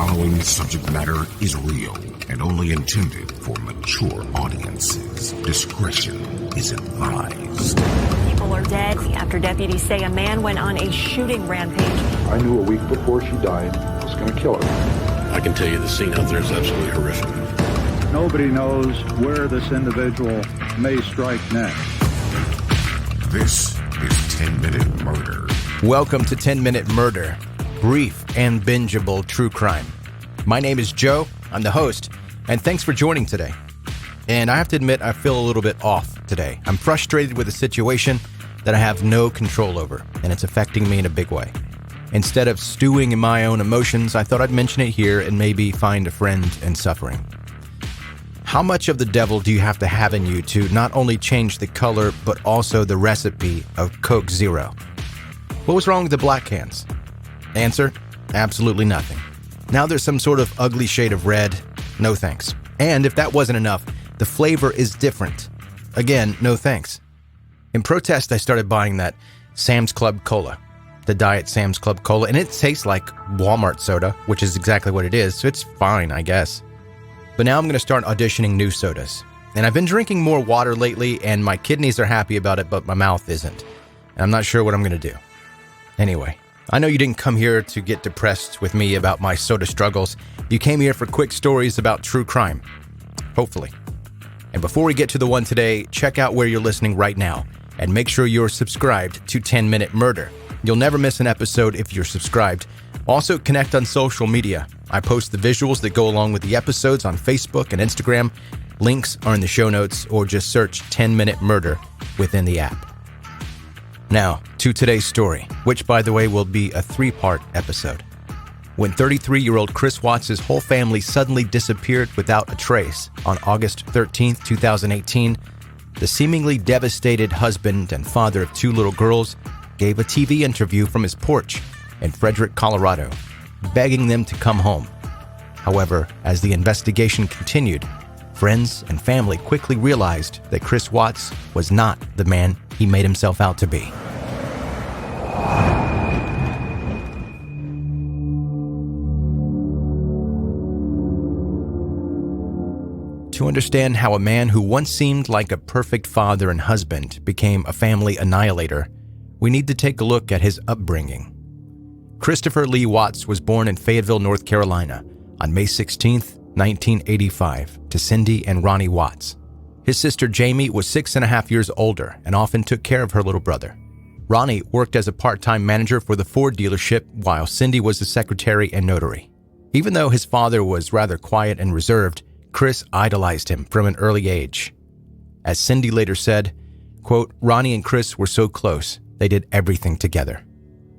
following subject matter is real and only intended for mature audiences. Discretion is advised. People are dead after deputies say a man went on a shooting rampage. I knew a week before she died I was going to kill her. I can tell you the scene out there is absolutely horrific. Nobody knows where this individual may strike next. This is 10-Minute Murder. Welcome to 10-Minute Murder, brief and bingeable true crime. My name is Joe, I'm the host, and thanks for joining today. And I have to admit, I feel a little bit off today. I'm frustrated with a situation that I have no control over, and it's affecting me in a big way. Instead of stewing in my own emotions, I thought I'd mention it here and maybe find a friend in suffering. How much of the devil do you have to have in you to not only change the color, but also the recipe of Coke Zero? What was wrong with the black cans? Answer, absolutely nothing. Now there's some sort of ugly shade of red. No thanks. And if that wasn't enough, the flavor is different. Again, no thanks. In protest, I started buying that Sam's Club Cola, the Diet Sam's Club Cola, and it tastes like Walmart soda, which is exactly what it is, so it's fine, I guess. But now I'm going to start auditioning new sodas. And I've been drinking more water lately, and my kidneys are happy about it, but my mouth isn't. And I'm not sure what I'm going to do. Anyway, I know you didn't come here to get depressed with me about my soda struggles. You came here for quick stories about true crime. Hopefully. And before we get to the one today, check out where you're listening right now and make sure you're subscribed to 10-Minute Murder. You'll never miss an episode if you're subscribed. Also, connect on social media. I post the visuals that go along with the episodes on Facebook and Instagram. Links are in the show notes, or just search 10-Minute Murder within the app. Now, to today's story, which, by the way, will be a 3-part episode. When 33-year-old Chris Watts' whole family suddenly disappeared without a trace on August 13, 2018, the seemingly devastated husband and father of 2 little girls gave a TV interview from his porch in Frederick, Colorado, begging them to come home. However, as the investigation continued, friends and family quickly realized that Chris Watts was not the man he made himself out to be. To understand how a man who once seemed like a perfect father and husband became a family annihilator, we need to take a look at his upbringing. Christopher Lee Watts was born in Fayetteville, North Carolina on May 16, 1985, to Cindy and Ronnie Watts. His sister Jamie was 6.5 years older and often took care of her little brother. Ronnie worked as a part-time manager for the Ford dealership, while Cindy was the secretary and notary. Even though his father was rather quiet and reserved, Chris idolized him from an early age. As Cindy later said, quote, "Ronnie and Chris were so close, they did everything together."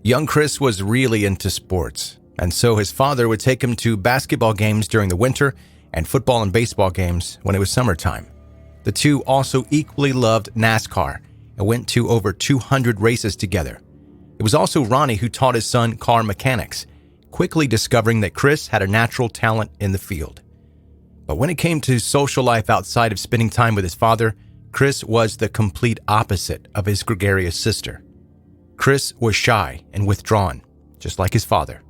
Young Chris was really into sports, and so his father would take him to basketball games during the winter and football and baseball games when it was summertime. The two also equally loved NASCAR and went to over 200 races together. It was also Ronnie who taught his son car mechanics, quickly discovering that Chris had a natural talent in the field. But when it came to social life outside of spending time with his father, Chris was the complete opposite of his gregarious sister. Chris was shy and withdrawn, just like his father.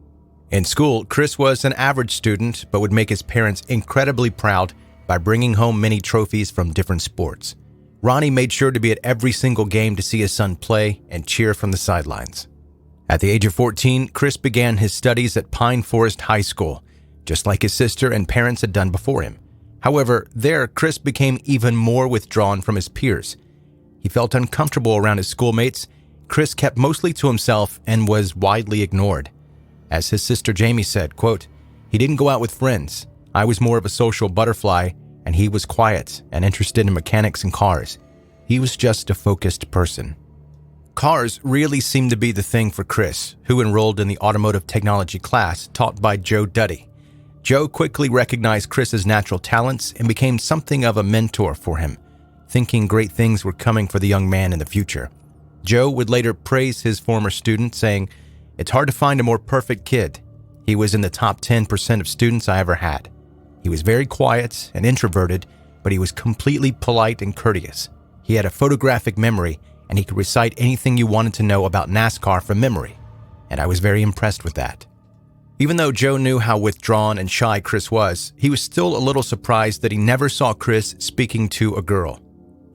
In school, Chris was an average student, but would make his parents incredibly proud by bringing home many trophies from different sports. Ronnie made sure to be at every single game to see his son play and cheer from the sidelines. At the age of 14, Chris began his studies at Pine Forest High School, just like his sister and parents had done before him. However, there, Chris became even more withdrawn from his peers. He felt uncomfortable around his schoolmates. Chris kept mostly to himself and was widely ignored. As his sister Jamie said, quote, "He didn't go out with friends. I was more of a social butterfly, and he was quiet and interested in mechanics and cars. He was just a focused person." Cars really seemed to be the thing for Chris, who enrolled in the automotive technology class taught by Joe Duddy. Joe quickly recognized Chris's natural talents and became something of a mentor for him, thinking great things were coming for the young man in the future. Joe would later praise his former student, saying, "It's hard to find a more perfect kid. He was in the top 10% of students I ever had. He was very quiet and introverted, but he was completely polite and courteous. He had a photographic memory, and he could recite anything you wanted to know about NASCAR from memory, and I was very impressed with that." Even though Joe knew how withdrawn and shy Chris was, he was still a little surprised that he never saw Chris speaking to a girl.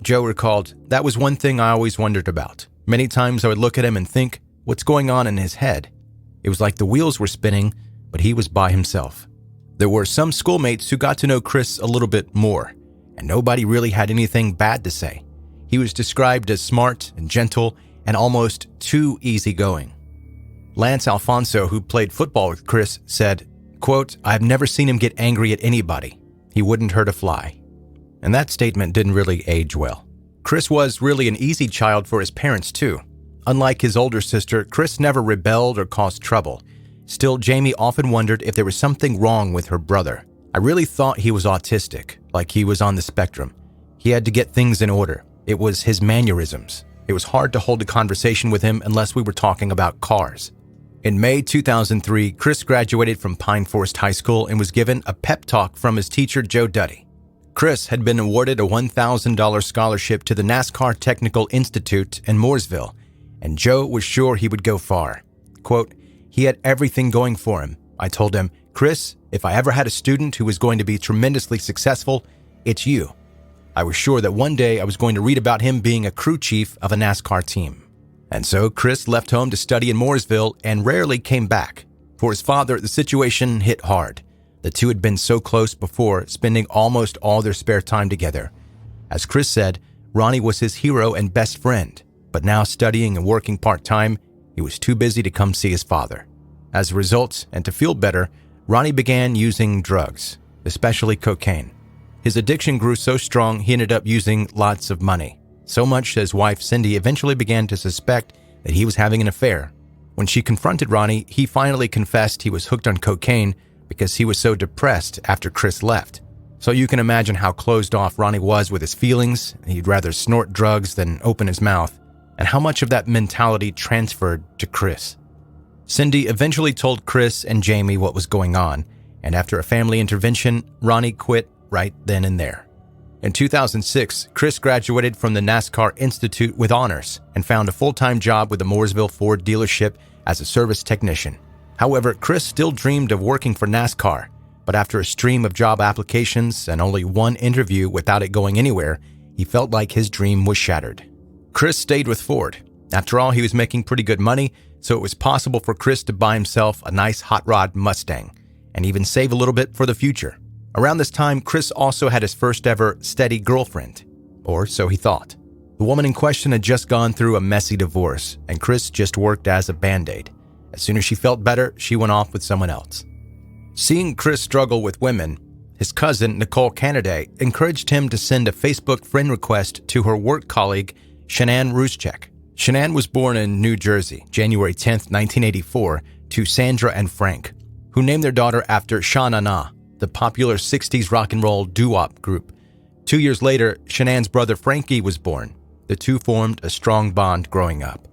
Joe recalled, "That was one thing I always wondered about. Many times I would look at him and think, what's going on in his head? It was like the wheels were spinning, but he was by himself." There were some schoolmates who got to know Chris a little bit more, and nobody really had anything bad to say. He was described as smart and gentle and almost too easygoing. Lance Alfonso, who played football with Chris, said, quote, "I've never seen him get angry at anybody. He wouldn't hurt a fly." And that statement didn't really age well. Chris was really an easy child for his parents too. Unlike his older sister, Chris never rebelled or caused trouble. Still, Jamie often wondered if there was something wrong with her brother. "I really thought he was autistic, like he was on the spectrum. He had to get things in order. It was his mannerisms. It was hard to hold a conversation with him unless we were talking about cars." In May 2003, Chris graduated from Pine Forest High School and was given a pep talk from his teacher, Joe Duddy. Chris had been awarded a $1,000 scholarship to the NASCAR Technical Institute in Mooresville, and Joe was sure he would go far. Quote, "He had everything going for him. I told him, 'Chris, if I ever had a student who was going to be tremendously successful, it's you.' I was sure that one day I was going to read about him being a crew chief of a NASCAR team." And so Chris left home to study in Mooresville and rarely came back. For his father, the situation hit hard. The two had been so close before, spending almost all their spare time together. As Chris said, Ronnie was his hero and best friend, but now studying and working part-time, he was too busy to come see his father. As a result, and to feel better, Ronnie began using drugs, especially cocaine. His addiction grew so strong he ended up using lots of money. So much that his wife Cindy eventually began to suspect that he was having an affair. When she confronted Ronnie, he finally confessed he was hooked on cocaine because he was so depressed after Chris left. So you can imagine how closed off Ronnie was with his feelings. He'd rather snort drugs than open his mouth, and how much of that mentality transferred to Chris. Cindy eventually told Chris and Jamie what was going on, and after a family intervention, Ronnie quit right then and there. In 2006, Chris graduated from the NASCAR Institute with honors and found a full-time job with the Mooresville Ford dealership as a service technician. However, Chris still dreamed of working for NASCAR, but after a stream of job applications and only one interview without it going anywhere, he felt like his dream was shattered. Chris stayed with Ford. After all, he was making pretty good money, so it was possible for Chris to buy himself a nice hot rod Mustang and even save a little bit for the future. Around this time, Chris also had his first ever steady girlfriend, or so he thought. The woman in question had just gone through a messy divorce, and Chris just worked as a band-aid. As soon as she felt better, she went off with someone else. Seeing Chris struggle with women, his cousin, Nicole Canaday, encouraged him to send a Facebook friend request to her work colleague, Shanann Ruschek. Shanann was born in New Jersey, January 10, 1984, to Sandra and Frank, who named their daughter after Sha Na Na, the popular 60s rock and roll doo-wop group. 2 years later, Shanann's brother Frankie was born. The two formed a strong bond growing up.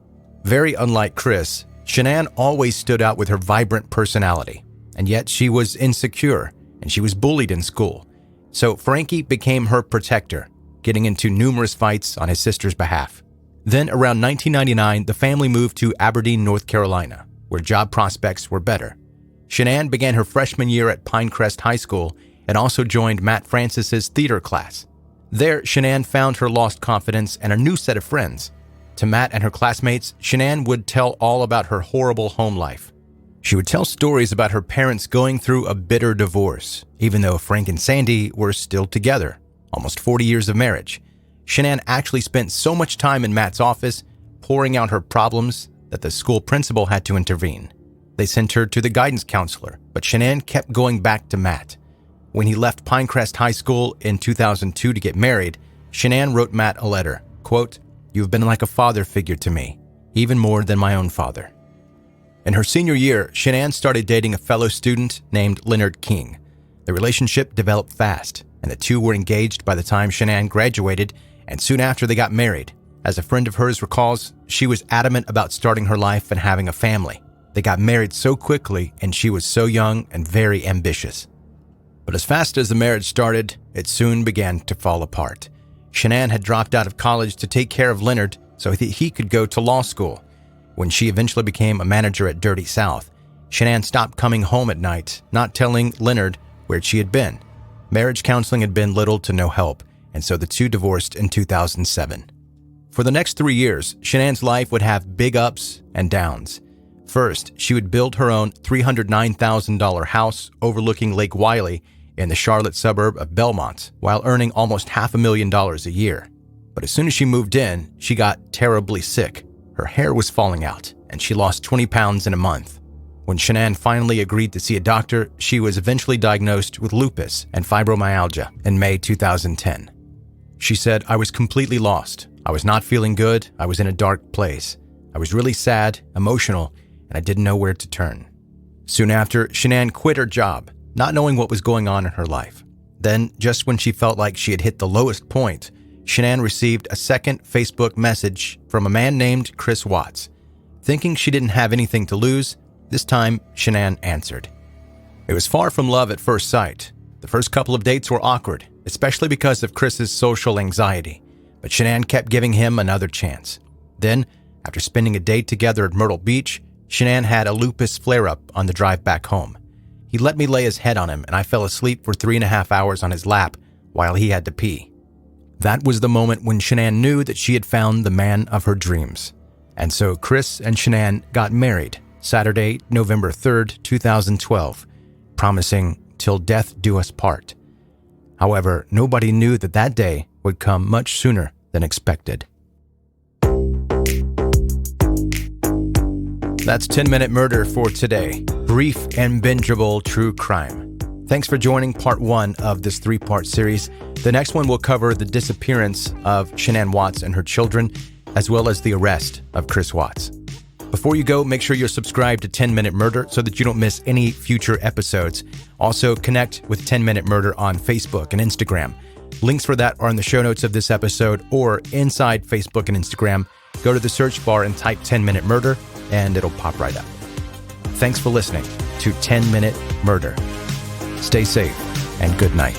Very unlike Chris, Shanann always stood out with her vibrant personality, and yet she was insecure and she was bullied in school. So Frankie became her protector, getting into numerous fights on his sister's behalf. Then around 1999, the family moved to Aberdeen, North Carolina, where job prospects were better. Shanann began her freshman year at Pinecrest High School and also joined Matt Francis's theater class. There, Shanann found her lost confidence and a new set of friends. To Matt and her classmates, Shanann would tell all about her horrible home life. She would tell stories about her parents going through a bitter divorce, even though Frank and Sandy were still together, almost 40 years of marriage. Shanann actually spent so much time in Matt's office pouring out her problems that the school principal had to intervene. They sent her to the guidance counselor, but Shanann kept going back to Matt. When he left Pinecrest High School in 2002 to get married, Shanann wrote Matt a letter, quote, "You've been like a father figure to me, even more than my own father." In her senior year, Shanann started dating a fellow student named Leonard King. The relationship developed fast, and the two were engaged by the time Shanann graduated, and soon after they got married. As a friend of hers recalls, she was adamant about starting her life and having a family. They got married so quickly, and she was so young and very ambitious. But as fast as the marriage started, it soon began to fall apart. Shanann had dropped out of college to take care of Leonard so that he could go to law school. When she eventually became a manager at Dirty South, Shanann stopped coming home at night, not telling Leonard where she had been. Marriage counseling had been little to no help, and so the two divorced in 2007. For the next 3 years, Shanann's life would have big ups and downs. First, she would build her own $309,000 house overlooking Lake Wylie in the Charlotte suburb of Belmont, while earning almost $500,000 a year. But as soon as she moved in, she got terribly sick. Her hair was falling out, and she lost 20 pounds in a month. When Shanann finally agreed to see a doctor, she was eventually diagnosed with lupus and fibromyalgia in May 2010. She said, "I was completely lost. I was not feeling good. I was in a dark place. I was really sad, emotional, and I didn't know where to turn." Soon after, Shanann quit her job, not knowing what was going on in her life. Then, just when she felt like she had hit the lowest point, Shanann received a second Facebook message from a man named Chris Watts. Thinking she didn't have anything to lose, this time Shanann answered. It was far from love at first sight. The first couple of dates were awkward, especially because of Chris's social anxiety, but Shanann kept giving him another chance. Then, after spending a day together at Myrtle Beach, Shanann had a lupus flare-up on the drive back home. He let me lay his head on him, and I fell asleep for 3.5 hours on his lap while he had to pee. That was the moment when Shanann knew that she had found the man of her dreams. And so Chris and Shanann got married Saturday, November 3rd, 2012, promising till death do us part. However, nobody knew that that day would come much sooner than expected. That's 10-Minute Murder for today. Brief and bingeable true crime. Thanks for joining part 1 of this 3-part series. The next one will cover the disappearance of Shanann Watts and her children, as well as the arrest of Chris Watts. Before you go, make sure you're subscribed to 10-Minute Murder so that you don't miss any future episodes. Also, connect with 10-Minute Murder on Facebook and Instagram. Links for that are in the show notes of this episode or inside Facebook and Instagram. Go to the search bar and type 10-Minute Murder, and it'll pop right up. Thanks for listening to 10-Minute Murder. Stay safe and good night.